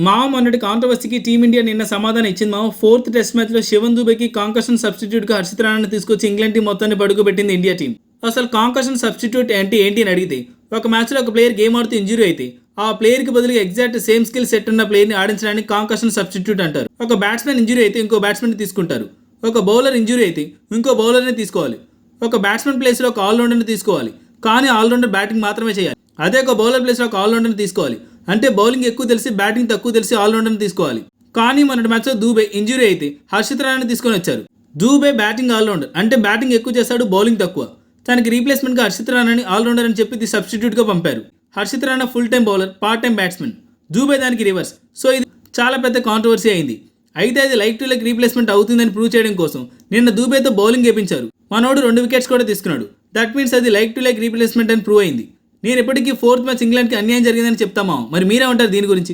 మొన్నటి కాంట్రవర్సీకి టీమిండియా నిన్న సమాధానం ఇచ్చింది. ఫోర్త్ టెస్ట్ మ్యాచ్లో శివన్ దూబేకి కాంకషన్ సబ్స్టిట్యూట్గా హర్షిత్ రాణాని తీసుకొచ్చి ఇంగ్లాండ్ టీం మొత్తాన్ని పడుకోబెట్టింది ఇండియా టీం. అసలు కాంకషన్ సబ్స్టిట్యూట్ అంటే ఏంటి అని అడిగితే, ఒక మ్యాచ్లో ఒక ప్లేయర్ గేమ్ ఆడుతూ ఇంజురీ అయితే ఆ ప్లేయర్కి బదులుగా ఎగ్జాక్ట్ సేమ్ స్కిల్ సెట్ ఉన్న ప్లేయర్ని ఆడించడానికి కాంకషన్ సబ్స్టిట్యూట్ అంటారు. ఒక బ్యాట్స్మెన్ ఇంజురీ అయితే ఇంకో బ్యాట్స్మెన్ తీసుకుంటారు. ఒక బౌలర్ ఇంజురీ అయితే ఇంకో బౌలర్ని తీసుకోవాలి. ఒక బ్యాట్స్మెన్ ప్లేస్లో ఒక ఆల్రౌండర్ని తీసుకోవాలి, కానీ ఆల్రౌండర్ బ్యాటింగ్ మాత్రమే చేయాలి. అదే ఒక బౌలర్ ప్లేస్లో ఒక ఆల్రౌండర్ని తీసుకోవాలి, అంటే బౌలింగ్ ఎక్కువ తెలిసి బ్యాటింగ్ తక్కువ తెలిసి ఆల్రౌండర్ని తీసుకోవాలి. కానీ మొన్నటి మ్యాచ్లో దూబే ఇంజురీ అయితే హర్షిత్ రాణాని తీసుకొని వచ్చారు. దూబే బ్యాటింగ్ ఆల్రౌండర్, అంటే బ్యాటింగ్ ఎక్కువ చేస్తాడు, బౌలింగ్ తక్కువ. తనకి రీప్లేస్మెంట్గా హర్షిత్ రాణాని ఆల్రౌండర్ అని చెప్పి సబ్స్టిట్యూట్గా పంపారు. Harshit Rana full time bowler, part time batsmen. Dube దానికి రివర్స్. సో ఇది చాలా పెద్ద కాంట్రవర్సీ అయింది. అయితే అది లైక్ టు లైక్ రీప్లేస్మెంట్ అవుతుందని ప్రూవ్ చేయడం కోసం నిన్న దూబేతో బౌలింగ్ వేయించారు. మనోడు 2 వికెట్స్ కూడా తీసుకున్నాడు. దట్ మీన్స్ అది లైక్ టు లైక్ రీప్లేస్మెంట్ అని ప్రూవ్ అయింది. నేను ఎప్పటికీ ఫోర్త్ మ్యాచ్ ఇంగ్లాండ్కి అన్యాయం జరిగిందని చెప్తామా? మరి మీరేమంటారు దీని గురించి?